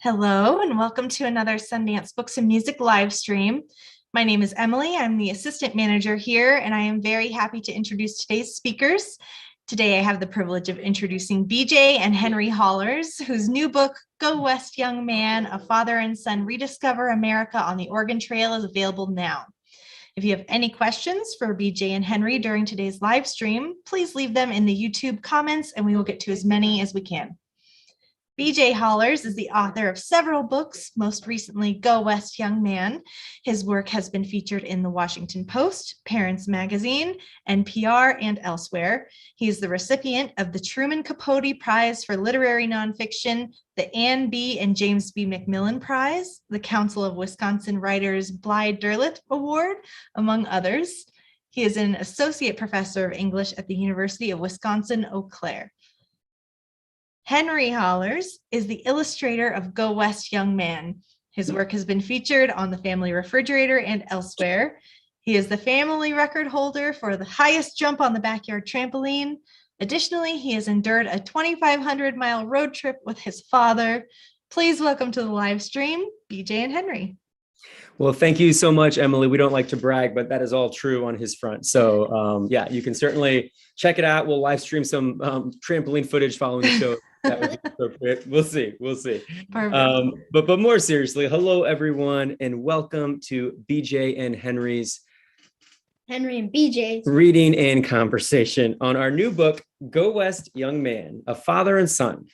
Hello, and welcome to another Sundance Books and Music live stream. My name is Emily. I'm the assistant manager here, and I am very happy to introduce today's speakers. Today, I have the privilege of introducing BJ and Henry Hollars, whose new book, Go West, Young Man, A Father and Son Rediscover America on the Oregon Trail, is available now. If you have any questions for BJ and Henry during today's live stream, please leave them in the YouTube comments, and we will get to as many as we can. BJ Hollars is the author of several books, most recently Go West, Young Man. His work has been featured in the Washington Post, Parents Magazine, NPR, and elsewhere. He is the recipient of the Truman Capote Prize for Literary Nonfiction, the Ann B. and James B. McMillan Prize, the Council of Wisconsin Writers Blythe Derleth Award, among others. He is an associate professor of English at the University of Wisconsin-Eau Claire. Henry Hollars is the illustrator of Go West, Young Man. His work has been featured on the Family Refrigerator and elsewhere. He is the family record holder for the highest jump on the backyard trampoline. Additionally, he has endured a 2,500-mile road trip with his father. Please welcome to the live stream, BJ and Henry. Well, thank you so much, Emily. We don't like to brag, but that is all true on his front. So yeah, you can certainly check it out. We'll live stream some trampoline footage following the show. That would be appropriate. We'll see. But more seriously, hello, everyone, and welcome to BJ and Henry and BJ's reading and conversation on our new book, Go West, Young Man, A Father and Son.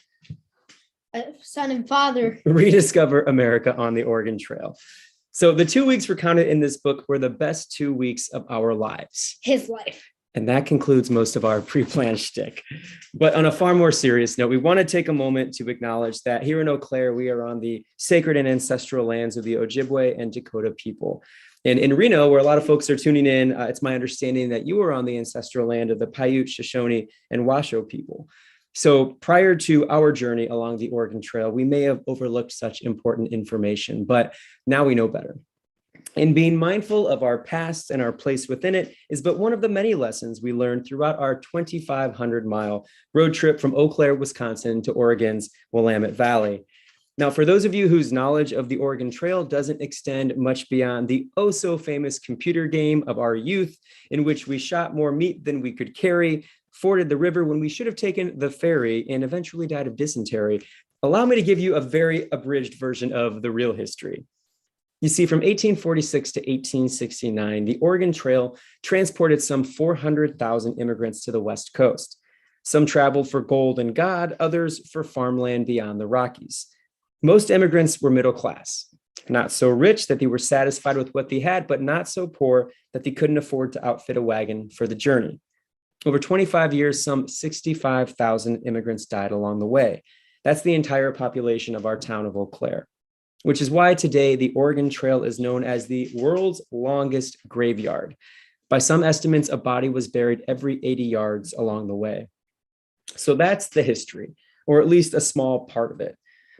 A son and father. Rediscover America on the Oregon Trail. So the 2 weeks recounted in this book were the best 2 weeks of our lives. His life. And that concludes most of our pre-planned shtick. But on a far more serious note, we want to take a moment to acknowledge that here in Eau Claire, we are on the sacred and ancestral lands of the Ojibwe and Dakota people. And in Reno, where a lot of folks are tuning in, it's my understanding that you are on the ancestral land of the Paiute, Shoshone, and Washoe people. So prior to our journey along the Oregon Trail, we may have overlooked such important information, but now we know better. And being mindful of our past and our place within it is but one of the many lessons we learned throughout our 2,500-mile road trip from Eau Claire, Wisconsin to Oregon's Willamette Valley. Now, for those of you whose knowledge of the Oregon Trail doesn't extend much beyond the oh-so-famous computer game of our youth, in which we shot more meat than we could carry, forded the river when we should have taken the ferry, and eventually died of dysentery, allow me to give you a very abridged version of the real history. You see, from 1846 to 1869, the Oregon Trail transported some 400,000 immigrants to the West Coast. Some traveled for gold and God, others for farmland beyond the Rockies. Most immigrants were middle class, not so rich that they were satisfied with what they had, but not so poor that they couldn't afford to outfit a wagon for the journey. Over 25 years, some 65,000 immigrants died along the way. That's the entire population of our town of Eau Claire, which is why today the Oregon Trail is known as the world's longest graveyard. By some estimates, a body was buried every 80 yards along the way. So that's the history, or at least a small part of it.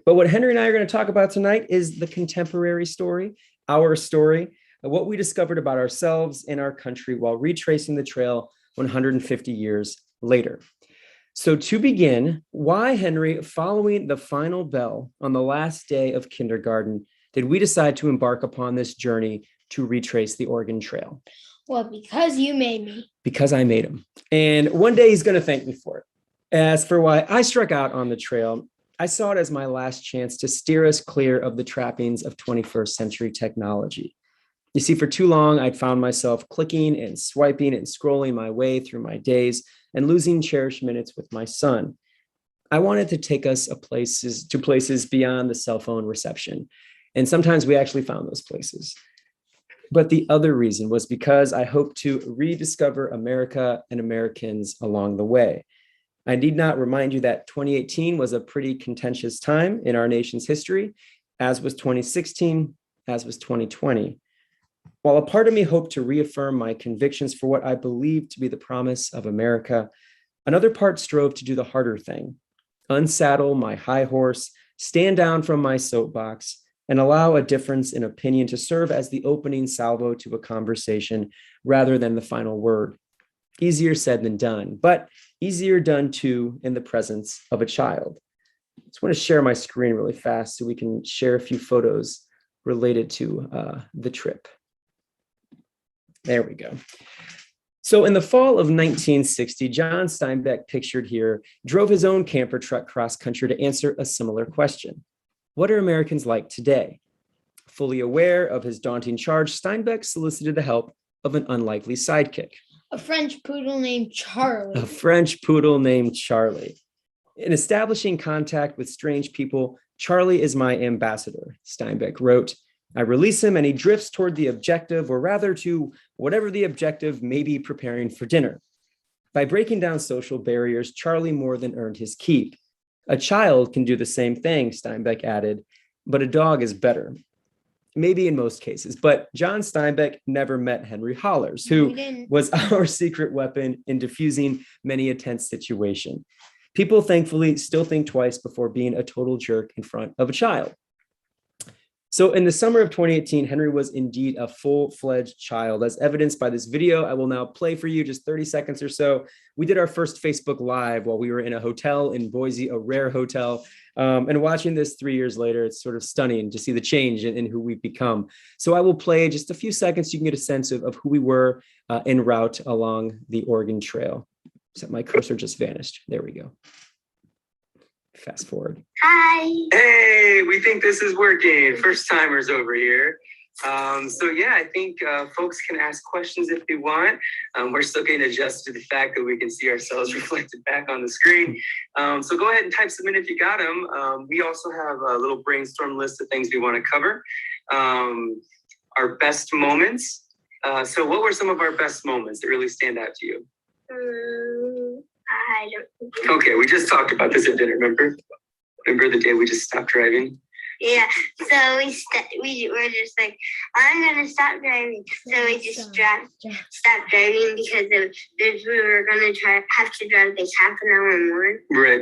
But what Henry and I are going to talk about tonight is the contemporary story, our story, what we discovered about ourselves and our country while retracing the trail 150 years later. So to begin, why, Henry, following the final bell on the last day of kindergarten, did we decide to embark upon this journey to retrace the Oregon Trail? Well, because you made me. Because I made him. And one day he's going to thank me for it. As for why I struck out on the trail, I saw it as my last chance to steer us clear of the trappings of 21st century technology. You see, for too long, I'd found myself clicking and swiping and scrolling my way through my days and losing cherished minutes with my son. I wanted to take us to places beyond the cell phone reception. And sometimes we actually found those places. But the other reason was because I hoped to rediscover America and Americans along the way. I need not remind you that 2018 was a pretty contentious time in our nation's history, as was 2016, as was 2020. While a part of me hoped to reaffirm my convictions for what I believed to be the promise of America, another part strove to do the harder thing, unsaddle my high horse, stand down from my soapbox, and allow a difference in opinion to serve as the opening salvo to a conversation rather than the final word. Easier said than done, but easier done too in the presence of a child. just want to share my screen really fast so we can share a few photos related to the trip. There we go. So in the fall of 1960, John Steinbeck, pictured here, drove his own camper truck cross country to answer a similar question. What are Americans like today? Fully aware of his daunting charge, Steinbeck solicited the help of an unlikely sidekick. A French poodle named Charlie. A French poodle named Charlie. In establishing contact with strange people, Charlie is my ambassador, Steinbeck wrote. I release him and he drifts toward the objective, or rather to whatever the objective may be preparing for dinner. By breaking down social barriers, Charlie more than earned his keep. A child can do the same thing, Steinbeck added, but a dog is better. Maybe in most cases, but John Steinbeck never met Henry Hollars, who was our secret weapon in diffusing many a tense situation. People, thankfully, still think twice before being a total jerk in front of a child. So in the summer of 2018, Henry was indeed a full-fledged child, as evidenced by this video I will now play for you, just 30 seconds or so. We did our first Facebook Live while we were in a hotel in Boise, a rare hotel. And watching this 3 years later, it's sort of stunning to see the change in who we've become. So I will play just a few seconds so you can get a sense of who we were en route along the Oregon Trail. Except my cursor just vanished. There we go. Fast forward. Hi. Hey, we think this is working. First timers over here. So yeah, I think folks can ask questions if they want. We're still getting adjusted to the fact that we can see ourselves reflected back on the screen. So go ahead and type some in if you got them. We also have a little brainstorm list of things we want to cover. Our best moments. So what were some of our best moments that really stand out to you? I don't think. Okay, we just talked about this at dinner, remember? Remember the day we just stopped driving? Yeah, so we were just like, I'm going to stop driving. So we just stopped driving because we were going to have to drive like half an hour more. Right.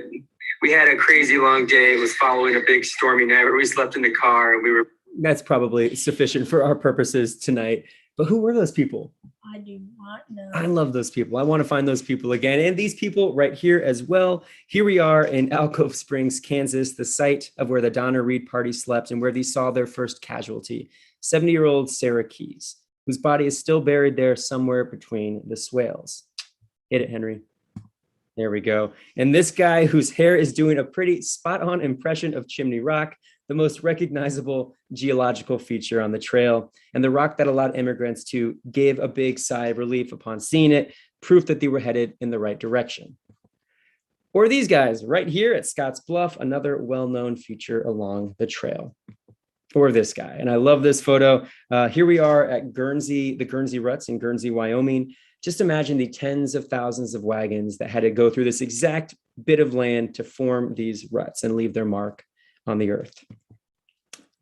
We had a crazy long day. It was following a big stormy night where we slept in the car and we were. That's probably sufficient for our purposes tonight. But who were those people? I do not know. I love those people. I want to find those people again. And these people right here as well. Here we are in Alcove Springs, Kansas, the site of where the Donna Reed party slept and where they saw their first casualty, 70-year-old Sarah Keyes, whose body is still buried there somewhere between the swales. Hit it, Henry. There we go. And this guy whose hair is doing a pretty spot-on impression of Chimney Rock, the most recognizable geological feature on the trail, and the rock that allowed immigrants to give a big sigh of relief upon seeing it, proof that they were headed in the right direction. Or these guys right here at Scotts Bluff, another well-known feature along the trail. Or this guy, and I love this photo. Here we are at Guernsey, the Guernsey Ruts in Guernsey, Wyoming. Just imagine the tens of thousands of wagons that had to go through this exact bit of land to form these ruts and leave their mark on the earth.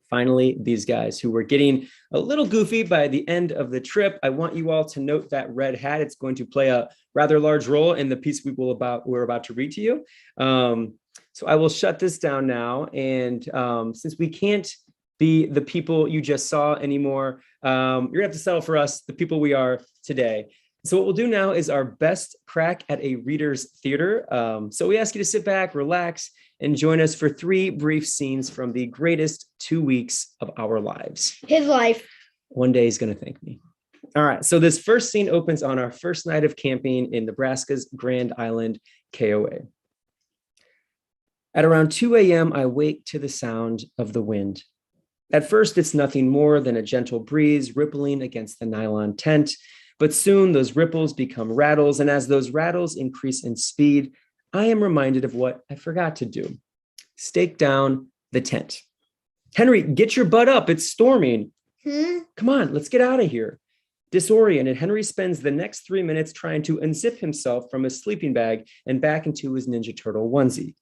Finally, these guys who were getting a little goofy by the end of the trip. I want you all to note that red hat. It's going to play a rather large role in the piece we're about to read to you. So I will shut this down now. And since we can't be the people you just saw anymore, you're gonna have to settle for us, the people we are today. So what we'll do now is our best crack at a reader's theater. So we ask you to sit back, relax, and join us for 3 brief scenes from the greatest 2 weeks of our lives. His life. One day he's going to thank me. All right. So this first scene opens on our first night of camping in Nebraska's Grand Island KOA. At around 2 a.m., I wake to the sound of the wind. At first, it's nothing more than a gentle breeze rippling against the nylon tent, but soon those ripples become rattles, and as those rattles increase in speed, I am reminded of what I forgot to do. Stake down the tent. Henry, get your butt up. It's storming. Come on, let's get out of here. Disoriented, Henry spends the next 3 minutes trying to unzip himself from his sleeping bag and back into his Ninja Turtle onesie.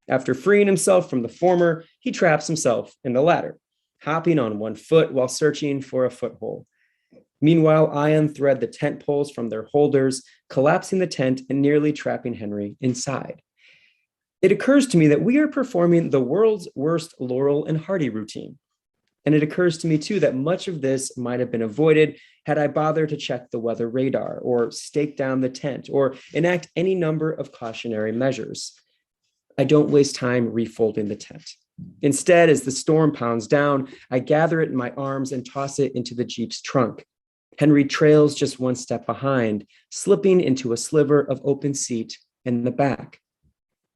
After freeing himself from the former, he traps himself in the latter, hopping on one foot while searching for a foothold. Meanwhile, I unthread the tent poles from their holders, collapsing the tent and nearly trapping Henry inside. It occurs to me that we are performing the world's worst Laurel and Hardy routine. And it occurs to me, too, that much of this might have been avoided had I bothered to check the weather radar or stake down the tent or enact any number of cautionary measures. I don't waste time refolding the tent. Instead, as the storm pounds down, I gather it in my arms and toss it into the Jeep's trunk. Henry trails just one step behind, slipping into a sliver of open seat in the back.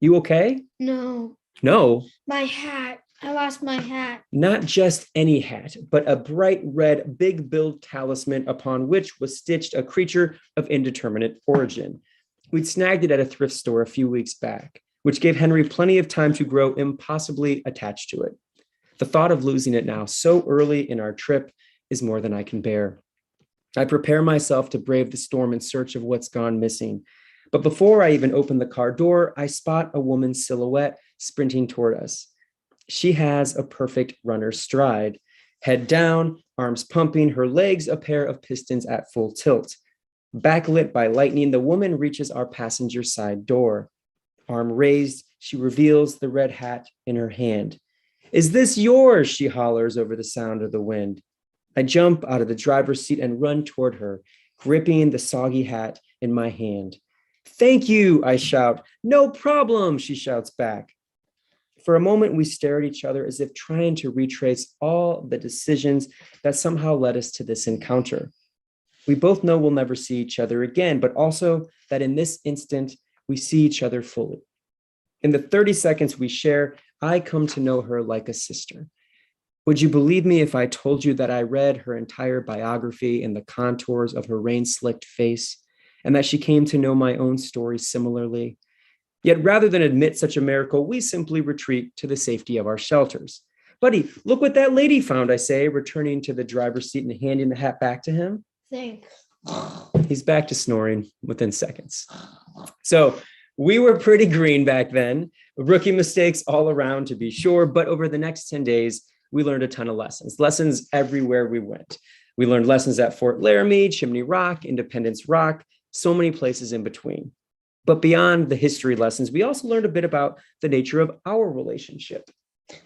You okay? No, No, my hat. I lost my hat. not just any hat, but a bright red, big-billed talisman upon which was stitched a creature of indeterminate origin. We'd snagged it at a thrift store a few weeks back, which gave Henry plenty of time to grow impossibly attached to it. The thought of losing it now so early in our trip is more than I can bear. I prepare myself to brave the storm in search of what's gone missing. But before I even open the car door, I spot a woman's silhouette sprinting toward us. She has a perfect runner's stride, head down, arms pumping, her legs a pair of pistons at full tilt. Backlit by lightning, the woman reaches our passenger side door. Arm raised, she reveals the red hat in her hand. "Is this yours?" she hollers over the sound of the wind. I jump out of the driver's seat and run toward her, gripping the soggy hat in my hand. "Thank you," I shout. "No problem," she shouts back. For a moment, we stare at each other as if trying to retrace all the decisions that somehow led us to this encounter. We both know we'll never see each other again, but also that in this instant, we see each other fully. In the 30 seconds we share, I come to know her like a sister. Would you believe me if I told you that I read her entire biography in the contours of her rain-slicked face, and that she came to know my own story similarly? Yet rather than admit such a miracle, we simply retreat to the safety of our shelters. "Buddy, look what that lady found," I say, returning to the driver's seat and handing the hat back to him. Thanks. He's back to snoring within seconds. So we were pretty green back then, rookie mistakes all around to be sure, but over the next 10 days, we learned a ton of lessons everywhere we went. We learned lessons at Fort Laramie, Chimney Rock, Independence Rock, so many places in between. But beyond the history lessons, we also learned a bit about the nature of our relationship.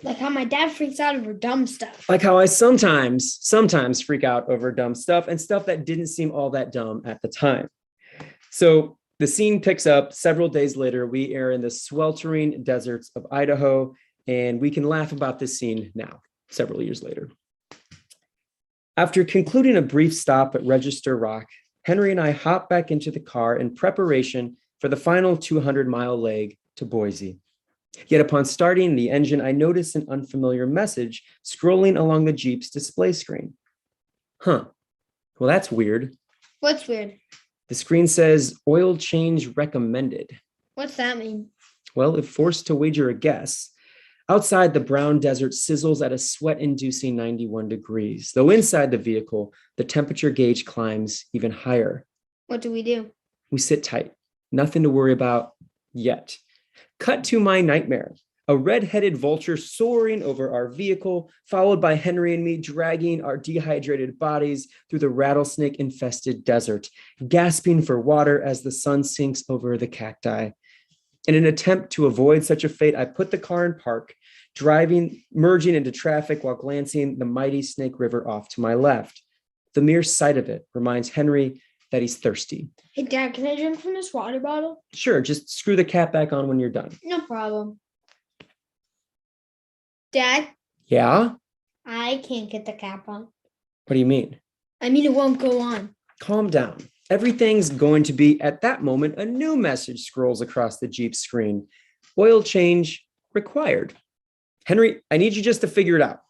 Like how my dad freaks out over dumb stuff. Like how I sometimes freak out over dumb stuff and stuff that didn't seem all that dumb at the time. So the scene picks up several days later. We are in the sweltering deserts of Idaho, and we can laugh about this scene now, several years later. After concluding a brief stop at Register Rock, Henry and I hop back into the car in preparation for the final 200-mile leg to Boise. Yet upon starting the engine, I notice an unfamiliar message scrolling along the Jeep's display screen. Well, that's weird. What's weird? The screen says oil change recommended. What's that mean? Well, if forced to wager a guess, outside the brown desert sizzles at a sweat-inducing 91 degrees, though inside the vehicle, the temperature gauge climbs even higher. What do? We sit tight. Nothing to worry about yet. Cut to my nightmare. A red-headed vulture soaring over our vehicle, followed by Henry and me dragging our dehydrated bodies through the rattlesnake-infested desert, gasping for water as the sun sinks over the cacti. In an attempt to avoid such a fate, I put the car in park, merging into traffic while glancing the mighty Snake River off to my left. The mere sight of it reminds Henry that he's thirsty. Hey, Dad, can I drink from this water bottle? Sure, just screw the cap back on when you're done. No problem. Dad, Yeah? I can't get the cap on. What do you mean? I mean, it won't go on. Calm down. Everything's going to be, at that moment, a new message scrolls across the Jeep screen. Oil change required. Henry, I need you just to figure it out.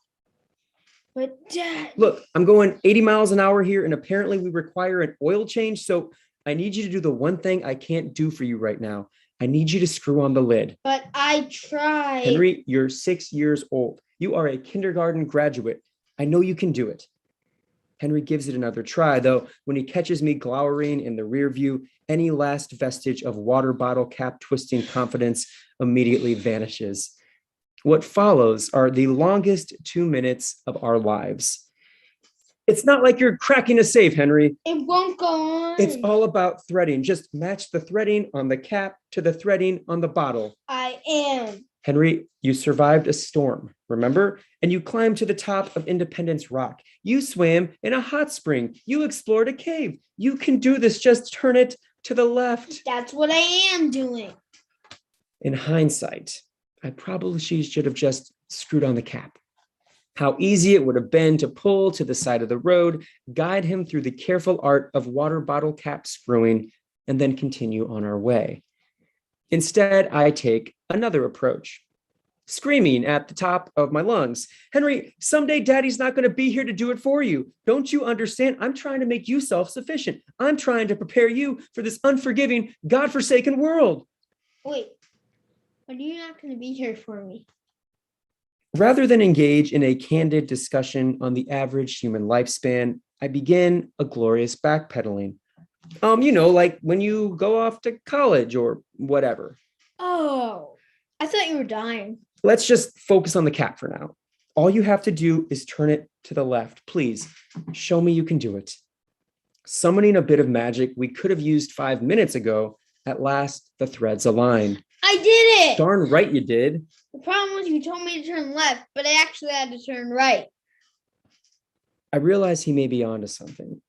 But Dad... Look, I'm going 80 miles an hour here, and apparently we require an oil change, so I need you to do the one thing I can't do for you right now. I need you to screw on the lid. But I tried. Henry, you're 6 years old. You are a kindergarten graduate. I know you can do it. Henry gives it another try, though when he catches me glowering in the rear view, any last vestige of water bottle cap twisting confidence immediately vanishes. What follows are the longest 2 minutes of our lives. It's not like you're cracking a safe, Henry. It won't go on. It's all about threading. Just match the threading on the cap to the threading on the bottle. I am. Henry, you survived a storm, remember? And you climbed to the top of Independence Rock. You swam in a hot spring. You explored a cave. You can do this. Just turn it to the left. That's what I am doing. In hindsight, I probably should have just screwed on the cap. How easy it would have been to pull to the side of the road, guide him through the careful art of water bottle cap screwing, and then continue on our way. Instead, I take another approach, screaming at the top of my lungs, Henry, someday daddy's not going to be here to do it for you. Don't you understand? I'm trying to make you self-sufficient. I'm trying to prepare you for this unforgiving, God-forsaken world. Wait, are you not going to be here for me? Rather than engage in a candid discussion on the average human lifespan, I begin a glorious backpedaling. Like when you go off to college or whatever. Oh, I thought you were dying. Let's just focus on the cap for now. All you have to do is turn it to the left. Please, show me you can do it. Summoning a bit of magic we could have used 5 minutes ago, at last the threads align. I did it! Darn right you did. The problem was you told me to turn left, but I actually had to turn right. I realize he may be onto something,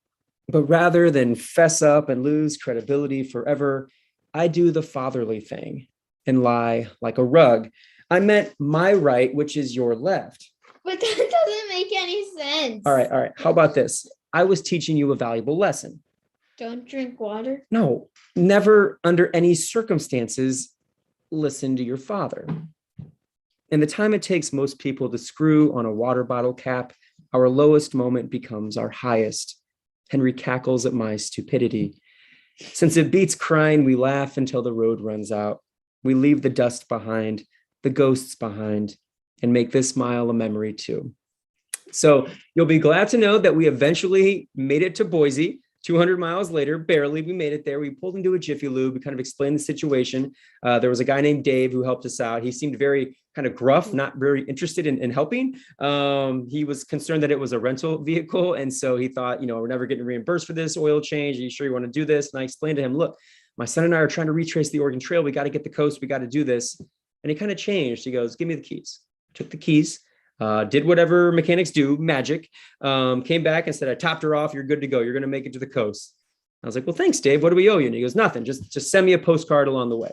but rather than fess up and lose credibility forever, I do the fatherly thing and lie like a rug. I meant my right, which is your left. But that doesn't make any sense. All right. How about this? I was teaching you a valuable lesson. Don't drink water? No, never under any circumstances listen to your father. In the time it takes most people to screw on a water bottle cap, our lowest moment becomes our highest. Henry cackles at my stupidity. Since it beats crying, we laugh until the road runs out. We leave the dust behind, the ghosts behind, and make this mile a memory too. So you'll be glad to know that we eventually made it to Boise. 200 miles later, barely, we made it there. We pulled into a Jiffy Lube. We kind of explained the situation. There was a guy named Dave who helped us out. He seemed very kind of gruff, not very interested in helping. He was concerned that it was a rental vehicle. And so he thought, we're never getting reimbursed for this oil change. Are you sure you want to do this? And I explained to him, look, my son and I are trying to retrace the Oregon Trail. We got to get the coast. We got to do this. And he kind of changed. He goes, give me the keys. Took the keys. Did whatever mechanics do, magic, came back and said, I topped her off. You're good to go. You're going to make it to the coast. I was like, well, thanks, Dave. What do we owe you? And he goes, nothing. Just send me a postcard along the way.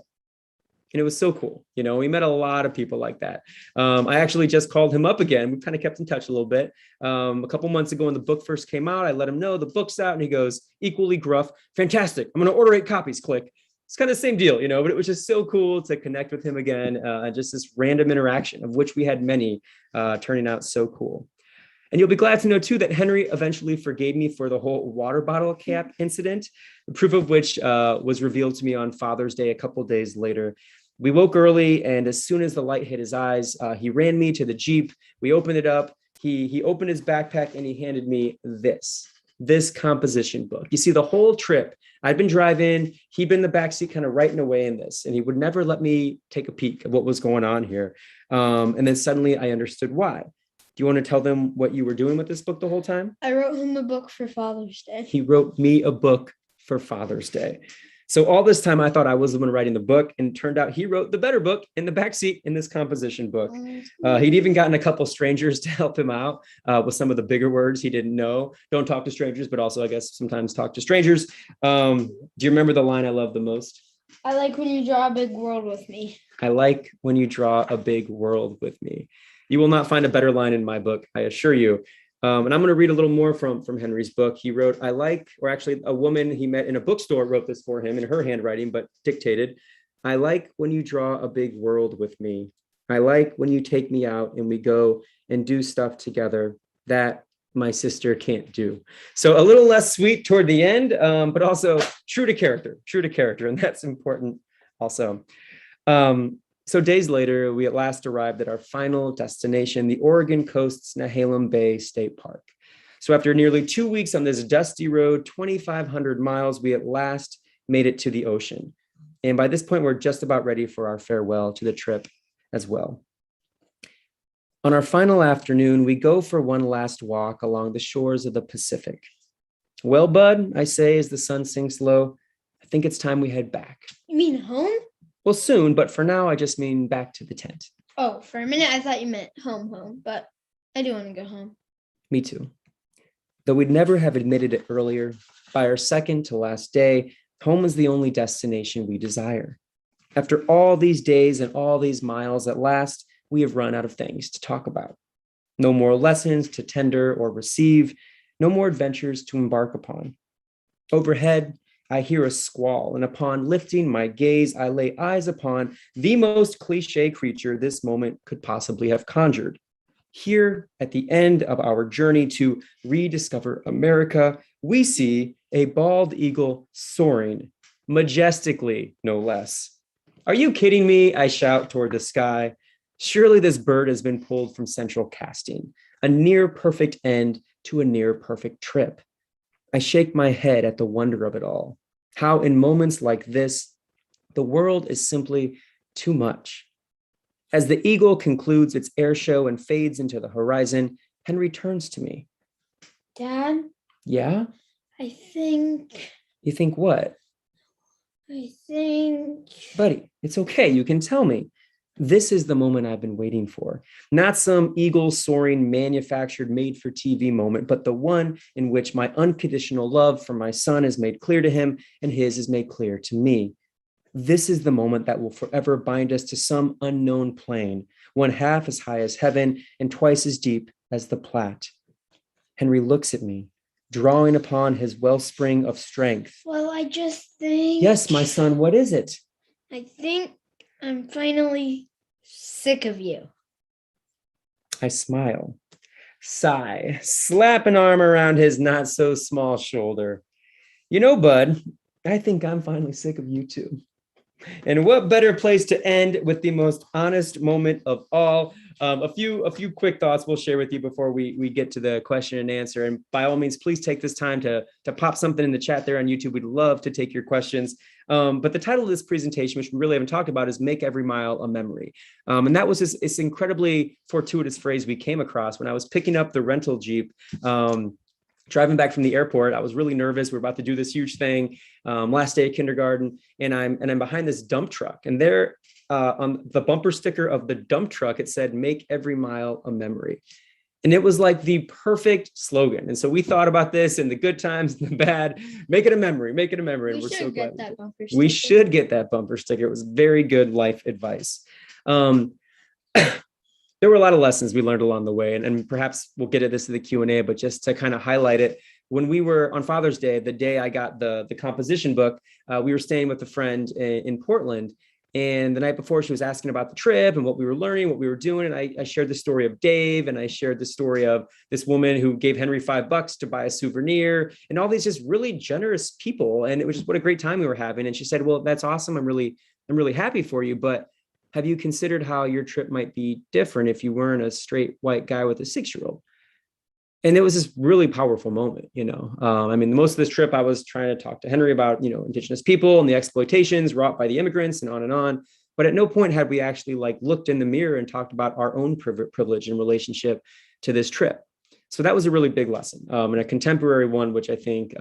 And it was so cool. We met a lot of people like that. I actually just called him up again. We kind of kept in touch a little bit. A couple months ago when the book first came out, I let him know the book's out and he goes, equally gruff, fantastic. I'm going to order 8 copies, click. It's kind of the same deal, but it was just so cool to connect with him again. Just this random interaction of which we had many turning out so cool. And you'll be glad to know too, that Henry eventually forgave me for the whole water bottle cap incident, the proof of which was revealed to me on Father's Day, a couple of days later. We woke early and as soon as the light hit his eyes, he ran me to the Jeep. We opened it up. He opened his backpack and he handed me this composition book. You see, the whole trip, I'd been driving, he'd been in the backseat kind of writing away in this, and he would never let me take a peek at what was going on here. And then suddenly I understood why. Do you want to tell them what you were doing with this book the whole time? I wrote him a book for Father's Day. He wrote me a book for Father's Day. So all this time I thought I was the one writing the book, and it turned out he wrote the better book in the backseat in this composition book. He'd even gotten a couple strangers to help him out with some of the bigger words he didn't know. Don't talk to strangers, but also I guess sometimes talk to strangers. Do you remember the line I love the most? I like when you draw a big world with me. I like when you draw a big world with me. You will not find a better line in my book, I assure you. And I'm going to read a little more from Henry's book. He wrote, actually a woman he met in a bookstore wrote this for him in her handwriting, but dictated. I like when you draw a big world with me. I like when you take me out and we go and do stuff together that my sister can't do. So a little less sweet toward the end, but also true to character. And that's important also. So days later, we at last arrived at our final destination, the Oregon coast's Nehalem Bay State Park. So after nearly 2 weeks on this dusty road, 2,500 miles, we at last made it to the ocean. And by this point, we're just about ready for our farewell to the trip as well. On our final afternoon, we go for one last walk along the shores of the Pacific. Well, bud, I say as the sun sinks low, I think it's time we head back. You mean home? Well, soon, but for now, I just mean back to the tent. Oh, for a minute, I thought you meant home, but I do want to go home. Me too. Though we'd never have admitted it earlier, by our second to last day, home is the only destination we desire. After all these days and all these miles, at last, we have run out of things to talk about. No more lessons to tender or receive, no more adventures to embark upon. Overhead, I hear a squall, and upon lifting my gaze, I lay eyes upon the most cliche creature this moment could possibly have conjured. Here, at the end of our journey to rediscover America, we see a bald eagle soaring, majestically, no less. Are you kidding me? I shout toward the sky. Surely this bird has been pulled from central casting, a near perfect end to a near perfect trip. I shake my head at the wonder of it all. How in moments like this, the world is simply too much. As the eagle concludes its air show and fades into the horizon, Henry turns to me. Dad, Yeah? I think, You think what? Buddy, it's okay. You can tell me. This is the moment I've been waiting for. Not some eagle soaring, manufactured, made for TV moment, but the one in which my unconditional love for my son is made clear to him and his is made clear to me. This is the moment that will forever bind us to some unknown plane, one half as high as heaven and twice as deep as the Platte. Henry looks at me, drawing upon his wellspring of strength. well, I just think. Yes, my son, what is it? I think I'm finally sick of you. I smile, sigh, slap an arm around his not so small shoulder. You know, bud, I think I'm finally sick of you too. And what better place to end with the most honest moment of all? A few quick thoughts we'll share with you before we get to the question and answer. And by all means, please take this time to pop something in the chat there on YouTube. We'd love to take your questions. But the title of this presentation, which we really haven't talked about, is Make Every Mile a Memory. And that was this incredibly fortuitous phrase we came across when I was picking up the rental Jeep. Driving back from the airport, I was really nervous. We're about to do this huge thing, last day of kindergarten, and I'm behind this dump truck. And there, on the bumper sticker of the dump truck, it said, "Make every mile a memory." And it was like the perfect slogan. And so we thought about this in the good times and the bad. Make it a memory. Make it a memory. And we're so glad we should get that bumper sticker. It was very good life advice. There were a lot of lessons we learned along the way, and perhaps we'll get at this in the Q&A, but just to kind of highlight it, when we were on Father's Day, the day I got the composition book, we were staying with a friend in Portland, and the night before she was asking about the trip and what we were learning, what we were doing, and I shared the story of Dave, and I shared the story of this woman who gave Henry $5 to buy a souvenir, and all these just really generous people, and it was just what a great time we were having. And she said, "Well, that's awesome. I'm really happy for you, but have you considered how your trip might be different if you weren't a straight white guy with a 6-year-old?" And it was this really powerful moment, you know. I mean, most of this trip, I was trying to talk to Henry about, you know, Indigenous people and the exploitations wrought by the immigrants and on and on. But at no point had we actually looked in the mirror and talked about our own privilege in relationship to this trip. So that was a really big lesson, and a contemporary one, which I think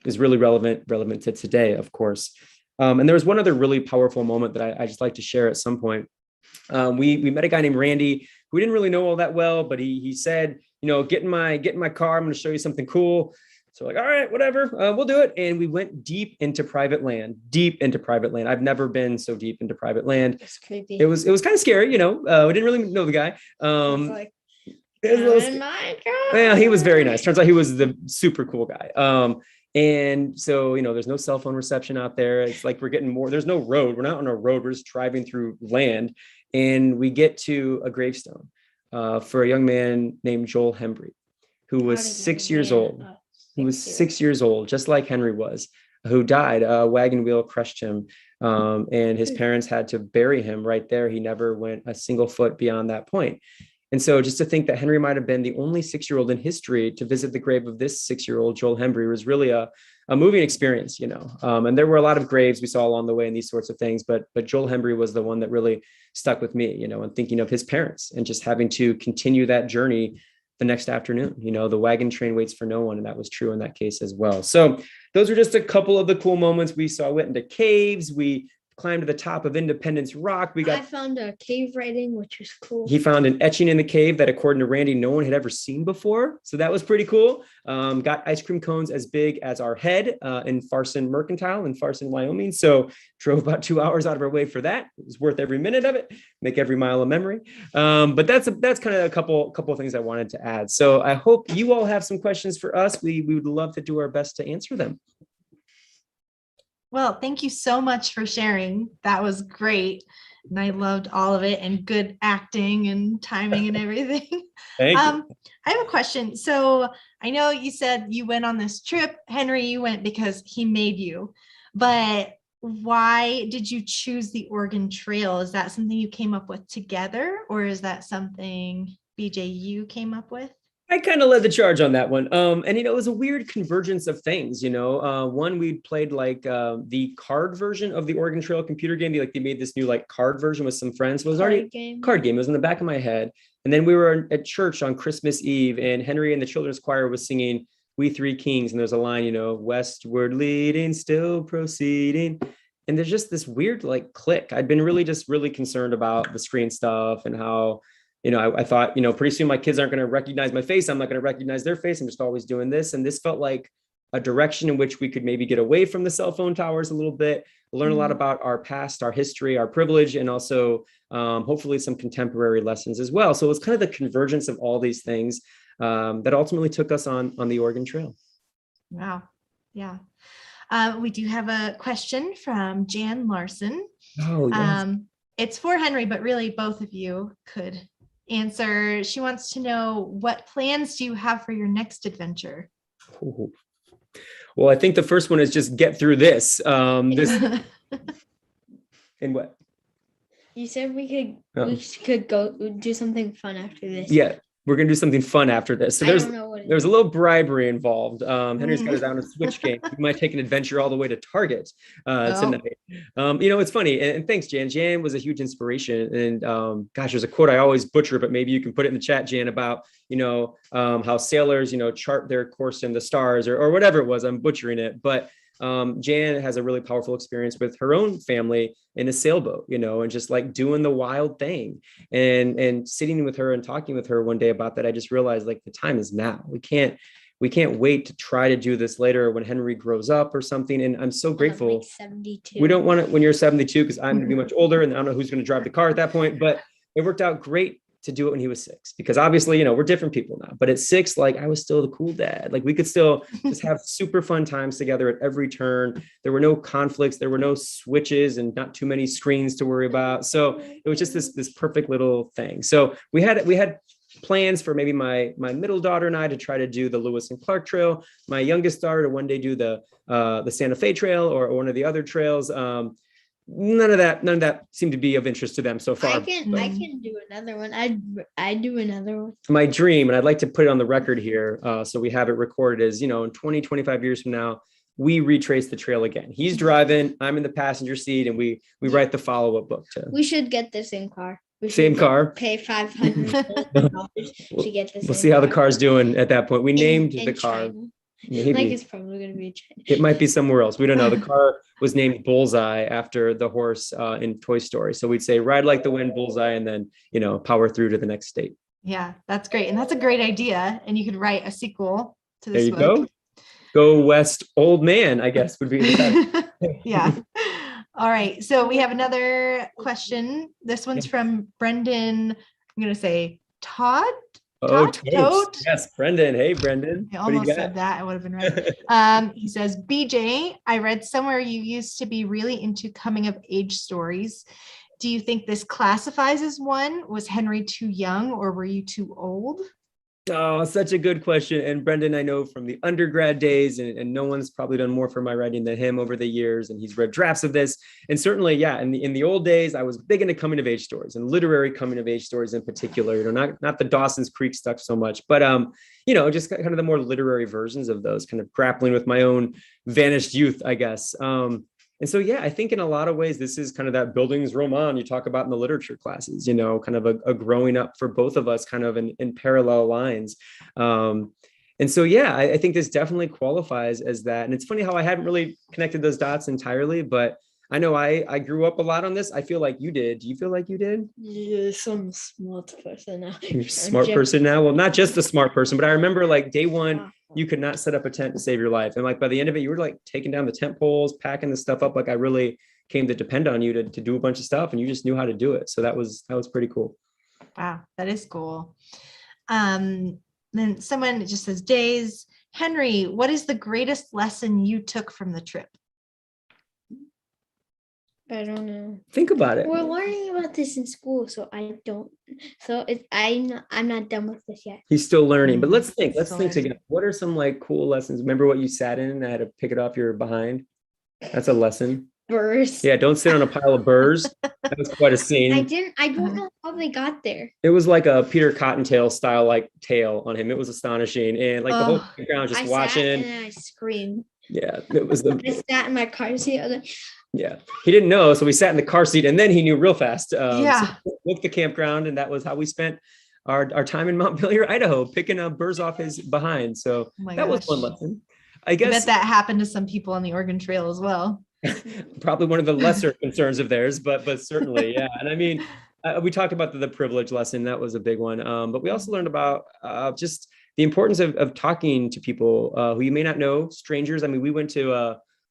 is really relevant to today, of course. And there was one other really powerful moment that I just like to share at some point. We met a guy named Randy who we didn't really know all that well, but he said, you know, get in my car. I'm going to show you something cool. So all right, whatever, we'll do it. And we went deep into private land. I've never been so deep into private land. It's creepy. It was kind of scary, you know. We didn't really know the guy. Well, he was very nice. Turns out he was the super cool guy. And so, you know, there's no cell phone reception out there. It's like we're getting more, there's no road. We're not on a road. We're just driving through land. And we get to a gravestone for a young man named Joel Hembry, who was 6 years old. He was 6 years old, just like Henry was, who died. A wagon wheel crushed him. And his parents had to bury him right there. He never went a single foot beyond that point. And so just to think that Henry might have been the only 6-year-old in history to visit the grave of this 6-year-old Joel Hembry was really a moving experience, you know. And there were a lot of graves we saw along the way and these sorts of things, but Joel Hembry was the one that really stuck with me, you know, and thinking of his parents and just having to continue that journey the next afternoon. You know, the wagon train waits for no one, and that was true in that case as well. So those are just a couple of the cool moments we saw. Went into caves, we climbed to the top of Independence Rock. I found a cave writing, which was cool. He found an etching in the cave that, according to Randy, no one had ever seen before. So that was pretty cool. Got ice cream cones as big as our head in Farson Mercantile in Farson, Wyoming. So drove about 2 hours out of our way for that. It was worth every minute of it. Make every mile a memory. But that's kind of a couple of things I wanted to add. So I hope you all have some questions for us. We would love to do our best to answer them. Well, thank you so much for sharing. That was great. And I loved all of it, and good acting and timing and everything. Thank you. I have a question. So I know you said you went on this trip. Henry, you went because he made you. But why did you choose the Oregon Trail? Is that something you came up with together, or is that something BJ you came up with? I kind of led the charge on that one. And, it was a weird convergence of things, one, we played like the card version of the Oregon Trail computer game. They made this new like card version with some friends. So it was already a card game. It was in the back of my head. And then we were at church on Christmas Eve, and Henry and the children's choir was singing We Three Kings. And there's a line, westward leading, still proceeding. And there's just this weird like click. I'd been really concerned about the screen stuff and how, I thought, pretty soon my kids aren't going to recognize my face. I'm not going to recognize their face. I'm just always doing this. And this felt like a direction in which we could maybe get away from the cell phone towers a little bit, learn a lot about our past, our history, our privilege, and also hopefully some contemporary lessons as well. So it was kind of the convergence of all these things that ultimately took us on the Oregon Trail. Wow. Yeah. We do have a question from Jan Larson. Oh, yes. It's for Henry, but really both of you could answer. She wants to know, what plans do you have for your next adventure? Ooh. Well, I think the first one is just get through this. And what? You said we could go do something fun after this. Yeah, we're going to do something fun after this. So there's a little bribery involved. Henry's got us on a Switch game. We might take an adventure all the way to Target tonight. It's funny. And thanks, Jan. Jan was a huge inspiration. And there's a quote I always butcher, but maybe you can put it in the chat, Jan, about, how sailors, chart their course in the stars or whatever it was. I'm butchering it. But Jan has a really powerful experience with her own family in a sailboat, and just like doing the wild thing and sitting with her and talking with her one day about that. I just realized like the time is now. We can't wait to try to do this later when Henry grows up or something. And I'm so grateful. Like 72. We don't want it when you're 72, because I'm going to be much older and I don't know who's going to drive the car at that point, but it worked out great to do it when he was 6, because obviously, we're different people now, but at 6, like I was still the cool dad. Like we could still just have super fun times together at every turn. There were no conflicts. There were no switches and not too many screens to worry about. So it was just this perfect little thing. So we had plans for maybe my middle daughter and I to try to do the Lewis and Clark Trail, my youngest daughter to one day do the Santa Fe Trail or one of the other trails. None of that seemed to be of interest to them so far. I can do another one. I'd do another one. My dream, and I'd like to put it on the record here, so we have it recorded, is, in 20, 25 years from now, we retrace the trail again. He's driving, I'm in the passenger seat, and we write the follow-up book to. We should get the same car. Same car. Pay $500 to get this. We'll see how the car's doing at that point. We named the car. China. Maybe. Like it's probably going to be China. It might be somewhere else. We don't know. The car was named Bullseye after the horse in Toy Story. So we'd say ride like the wind, Bullseye, and then, power through to the next state. Yeah, that's great. And that's a great idea. And you could write a sequel to this book. There you go. Go West, old man, I guess would be the best. Yeah. All right. So we have another question. This one's from Brendan. I'm going to say Todd. Tote. Yes, Brendan. Hey, Brendan. I almost said that. I would have been right. He says, BJ, I read somewhere you used to be really into coming of age stories. Do you think this classifies as one? Was Henry too young or were you too old? Oh, such a good question. And Brendan, I know from the undergrad days, and no one's probably done more for my writing than him over the years. And he's read drafts of this. And certainly, yeah, in the old days, I was big into coming of age stories and literary coming of age stories in particular, not the Dawson's Creek stuff so much, but, just kind of the more literary versions of those, kind of grappling with my own vanished youth, I guess. And so, yeah, I think in a lot of ways, this is kind of that Bildungsroman you talk about in the literature classes, kind of a growing up for both of us kind of in parallel lines. And so, yeah, I think this definitely qualifies as that. And it's funny how I hadn't really connected those dots entirely, but I know I grew up a lot on this. I feel like you did. Do you feel like you did? Yeah, some smart person now. You're a smart person now. Well, not just a smart person, but I remember like day one, Wow. you could not set up a tent to save your life. And like by the end of it, you were like taking down the tent poles, packing the stuff up. Like I really came to depend on you to do a bunch of stuff, and you just knew how to do it. So that was pretty cool. Wow, that is cool. Then someone just says, Days, Henry, what is the greatest lesson you took from the trip? I don't know. Think about it. We're learning about this in school, so I don't. So I'm not done with this yet. He's still learning, but let's think Still together. learning. What are some like cool lessons? Remember what you sat in and I had to pick it off your behind? That's a lesson. Burst. Yeah, don't sit on a pile of burrs. That was quite a scene. I don't know how they got there. It was like a Peter Cottontail style like tail on him. It was astonishing. And like the whole ground just I watching. sat and then I screamed. Yeah, it was I sat in my car seat. I was like, yeah. He didn't know, so we sat in the car seat and then he knew real fast. Yeah. So we booked the campground, and that was how we spent our time in Montpelier, Idaho, picking up burrs off his behind. So Oh my that was gosh. one lesson. I I guess bet that happened to some people on the Oregon Trail as well. probably one of the lesser concerns of theirs, but certainly, yeah. And I mean, we talked about the privilege lesson. That was a big one. But we also learned about just the importance of talking to people who you may not know, strangers. I mean, we went to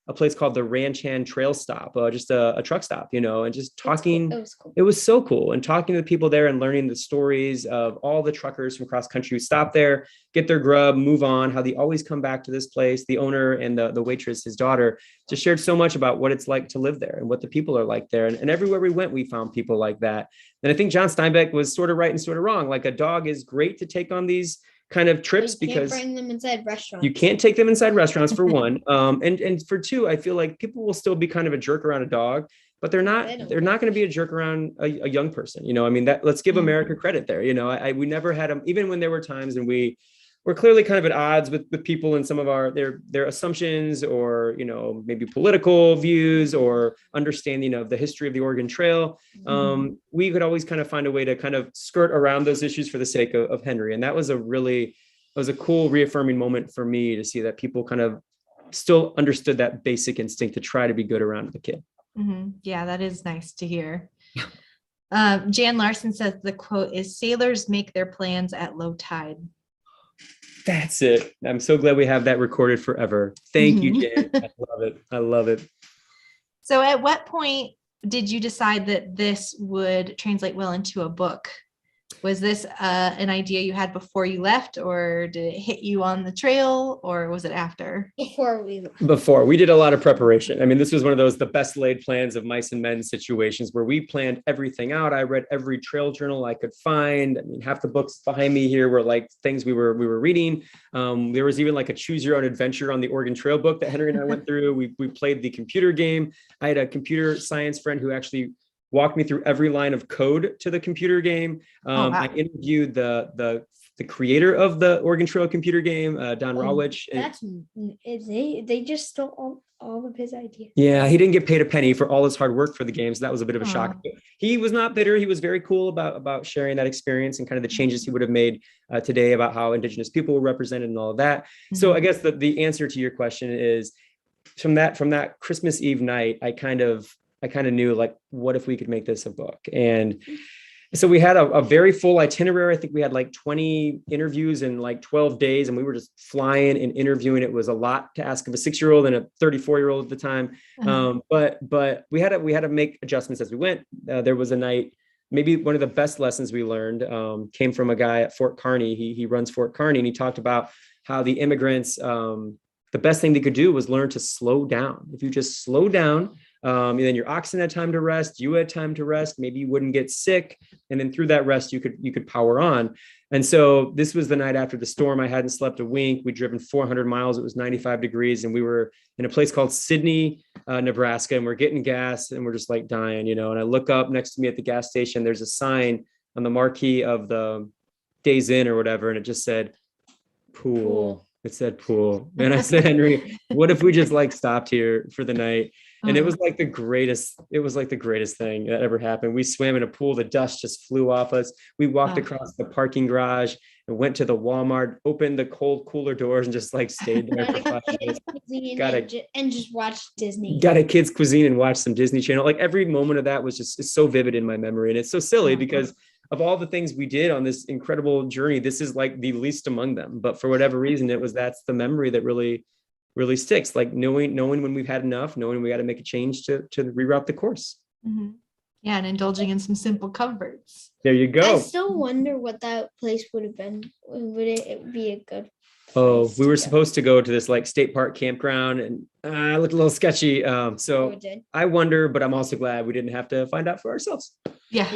a place called the Ranch Hand Trail Stop, just a truck stop, and just talking. It was cool. It was so cool. And talking to the people there and learning the stories of all the truckers from cross country who stop there, get their grub, move on, how they always come back to this place. The owner and the waitress, his daughter, just shared so much about what it's like to live there and what the people are like there. And everywhere we went, we found people like that. And I think John Steinbeck was sort of right and sort of wrong. Like a dog is great to take on these kind of trips You can't because bring them inside restaurants. you can't take them inside restaurants for one. And for two, I feel like people will still be kind of a jerk around a dog, but they're not going to be a jerk around a young person. I mean, that let's give America credit there. We never had them, even when there were times and we were clearly kind of at odds with people and some of their assumptions or, maybe political views or understanding of the history of the Oregon Trail. We could always kind of find a way to kind of skirt around those issues for the sake of Henry. And that was a cool reaffirming moment for me to see that people kind of still understood that basic instinct to try to be good around the kid. Yeah, that is nice to hear. Jan Larson says the quote is, "Sailors make their plans at low tide." That's it. I'm so glad we have that recorded forever. Thank you, Jan. I love it. I love it. So at what point did you decide that this would translate well into a book? Was this an idea you had before you left, or did it hit you on the trail, or was it after? Before we did a lot of preparation. I mean, this was one of those the best laid plans of mice and men situations where we planned everything out. I read every trail journal I could find. I mean, half the books behind me here were like things we were reading. There was even like a choose your own adventure on the Oregon Trail book that Henry and I went through. We played the computer game. I had a computer science friend who actually walked me through every line of code to the computer game. Wow. I interviewed the creator of the Oregon Trail computer game, Don Rawich. They just stole all of his ideas. Yeah, he didn't get paid a penny for all his hard work for the game, so that was a bit of a shock. Oh. But he was not bitter. He was very cool about sharing that experience and kind of the changes he would have made today about how Indigenous people were represented and all of that. So I guess the answer to your question is from that Christmas Eve night, I kind of knew, like, what if we could make this a book? And so we had a very full itinerary. I think we had like 20 interviews in like 12 days, and we were just flying and interviewing. It was a lot to ask of a 6-year-old and a 34-year-old at the time. But we had to make adjustments as we went. There was a night, maybe one of the best lessons we learned came from a guy at Fort Kearney. He runs Fort Kearney, and he talked about how the immigrants, the best thing they could do was learn to slow down. If you just slow down, and then your oxen had time to rest, you had time to rest, maybe you wouldn't get sick. And then through that rest, you could power on. And so this was the night after the storm. I hadn't slept a wink. We'd driven 400 miles. It was 95 degrees. And we were in a place called Sidney, Nebraska, and we're getting gas and we're just like dying, and I look up next to me at the gas station, there's a sign on the marquee of the Days Inn or whatever. And it just said pool. It said pool. And I said, Henry, what if we just like stopped here for the night? And it was like the greatest thing that ever happened. We swam in a pool. The dust just flew off us. We walked across the parking garage and went to the Walmart, opened the cold cooler doors and just like stayed there for 5 minutes. And just watch Disney. Got a kid's cuisine and watched some Disney Channel. Like every moment of that was just, it's so vivid in my memory. And it's so silly because of all the things we did on this incredible journey, this is like the least among them. But for whatever reason, that's the memory that really sticks. Like knowing when we've had enough, knowing we got to make a change to reroute the course. Mm-hmm. Yeah, and indulging in some simple comforts. There you go. I still wonder what that place would have been. Would it be a good Oh, we were supposed to go to this like state park campground, and it looked a little sketchy. So I wonder, but I'm also glad we didn't have to find out for ourselves. Yeah,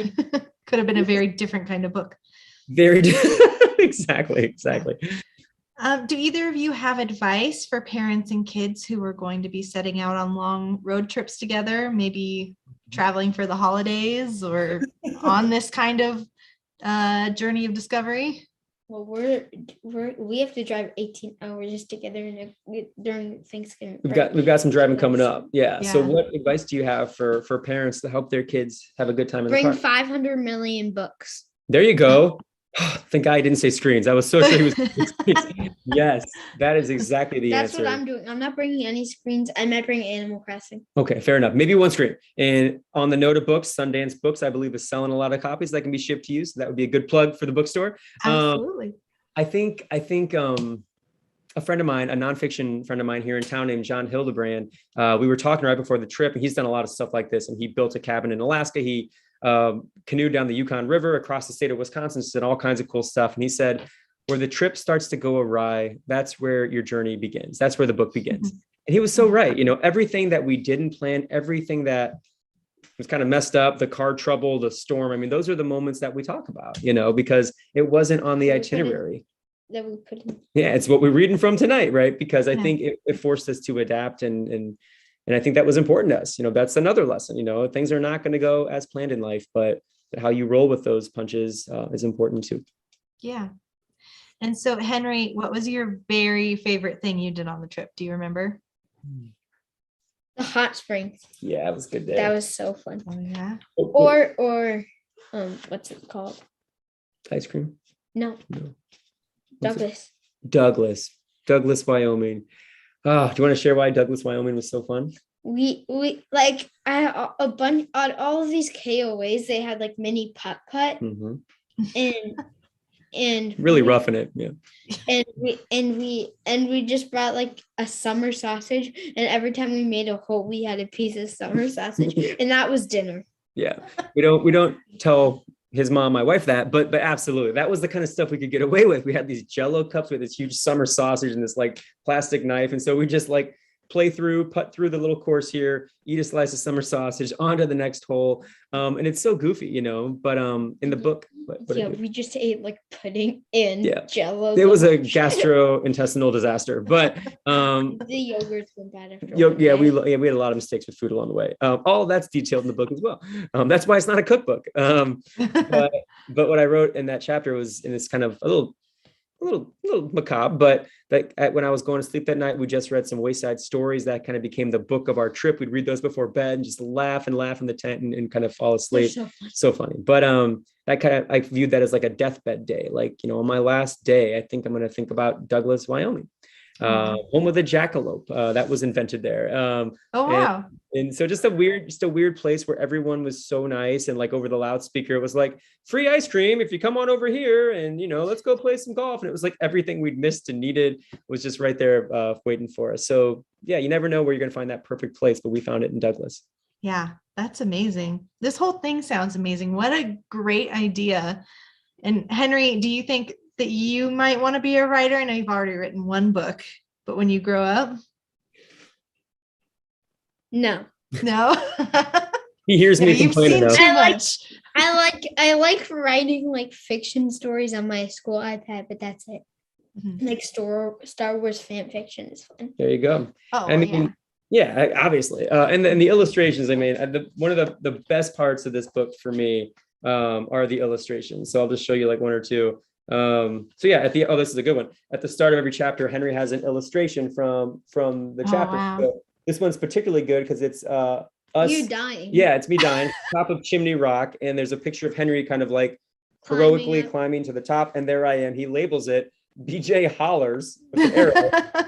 could have been a very different kind of book. Very exactly. Do either of you have advice for parents and kids who are going to be setting out on long road trips together, maybe traveling for the holidays or on this kind of journey of discovery? Well, we have to drive 18 hours just together during Thanksgiving. We've got some driving coming up. Yeah. So what advice do you have for parents to help their kids have a good time in the car? Bring 500 million books. There you go. Thank God I didn't say screens. I was so sure he was. Yes, that is exactly the answer. That's what I'm doing. I'm not bringing any screens. I might bring Animal Crossing. Okay, fair enough. Maybe one screen. And on the note of books, Sundance Books, I believe, is selling a lot of copies that can be shipped to you. So that would be a good plug for the bookstore. Absolutely. I think a friend of mine, a nonfiction friend of mine here in town named John Hildebrand, we were talking right before the trip, and he's done a lot of stuff like this. And he built a cabin in Alaska. He canoed down the Yukon River across the state of Wisconsin, did all kinds of cool stuff. And he said, where the trip starts to go awry, that's where your journey begins. That's where the book begins. And he was so right. Everything that we didn't plan, everything that was kind of messed up, the car trouble, the storm. I mean, those are the moments that we talk about, because it wasn't on the itinerary. That we put in. Yeah, it's what we're reading from tonight, right? Because I think it forced us to adapt and I think that was important to us. That's another lesson. Things are not going to go as planned in life, but how you roll with those punches is important too. Yeah. And so, Henry, what was your very favorite thing you did on the trip? Do you remember? The hot springs. Yeah, it was a good day. That was so fun. Oh, yeah. Or what's it called? Ice cream? No. Douglas, Wyoming. Oh, do you want to share why Douglas, Wyoming was so fun? We like a bunch on all of these KOAs. They had like mini putt-putt and really roughing it. Yeah. And we just brought like a summer sausage, and every time we made a hole, we had a piece of summer sausage, and that was dinner. Yeah. We don't tell his mom, my wife, that, but absolutely, that was the kind of stuff we could get away with. We had these Jello cups with this huge summer sausage and this like plastic knife, and so we just like putt through the little course here, eat a slice of summer sausage, onto the next hole, and it's so goofy, but in the book, we just ate like pudding and Jello. It was a gastrointestinal disaster, but the yogurts went bad after. We had a lot of mistakes with food along the way. All that's detailed in the book as well. That's why it's not a cookbook. But what I wrote in that chapter was, and it's kind of a little macabre, but that when I was going to sleep that night, we just read some Wayside Stories that kind of became the book of our trip. We'd read those before bed and just laugh in the tent and kind of fall asleep. So funny. But I viewed that as like a deathbed day. Like, on my last day, I think I'm going to think about Douglas, Wyoming. Home of the jackalope that was invented there. Wow. And so just a weird place where everyone was so nice, and like over the loudspeaker it was like, free ice cream if you come on over here, and let's go play some golf. And it was like everything we'd missed and needed was just right there waiting for us. So yeah, you never know where you're going to find that perfect place, but we found it in Douglas. Yeah, that's amazing. This whole thing sounds amazing. What a great idea. And Henry, do you think that you might want to be a writer? I know you've already written one book, but when you grow up? No. He hears me complaining though. I like writing like fiction stories on my school iPad, but that's it. Mm-hmm. Like Star Wars fan fiction is fun. There you go. Obviously. And the illustrations, one of the best parts of this book for me are the illustrations. So I'll just show you like one or two. This is a good one. At the start of every chapter, Henry has an illustration from the chapter. Wow. So this one's particularly good because it's us. You dying. Yeah, it's me dying. Top of Chimney Rock, and there's a picture of Henry kind of like heroically up. climbing to the top. And there I am. He labels it BJ Hollars with an arrow.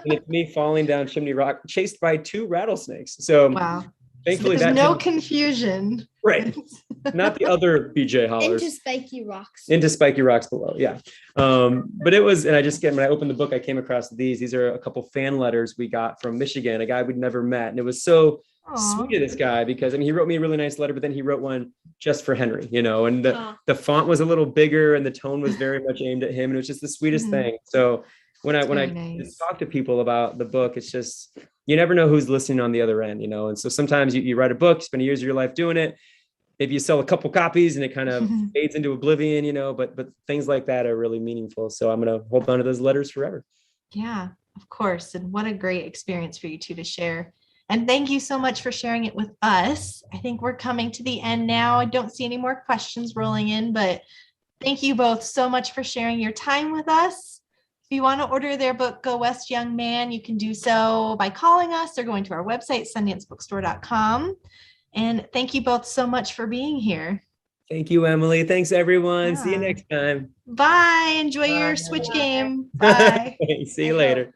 And it's me falling down Chimney Rock, chased by 2 rattlesnakes. So Wow. thankfully There's that no didn't- confusion. right. Not the other BJ Hollars. Into spiky rocks. Into spiky rocks below. Yeah. But it was, and I just, when I opened the book, I came across these are a couple fan letters we got from Michigan, a guy we'd never met. And it was so Aw. sweet of this guy, because I mean, he wrote me a really nice letter, but then he wrote one just for Henry, you know, and Aw. the font was a little bigger and the tone was very much aimed at him. And it was just the sweetest Mhm. thing. So when I Very nice. talk to people about the book, it's just, you never know who's listening on the other end, you know? And so sometimes you write a book, spend years of your life doing it. Maybe you sell a couple copies and it kind of fades into oblivion, you know, but things like that are really meaningful. So I'm going to hold on to those letters forever. Yeah, of course. And what a great experience for you two to share. And thank you so much for sharing it with us. I think we're coming to the end now. I don't see any more questions rolling in, but thank you both so much for sharing your time with us. If you want to order their book, Go West Young Man, you can do so by calling us or going to our website, sundancebookstore.com. And thank you both so much for being here. Thank you, Emily. Thanks, everyone. See you Yeah. next time. Bye. Enjoy Bye. your Switch game. Bye. See you later.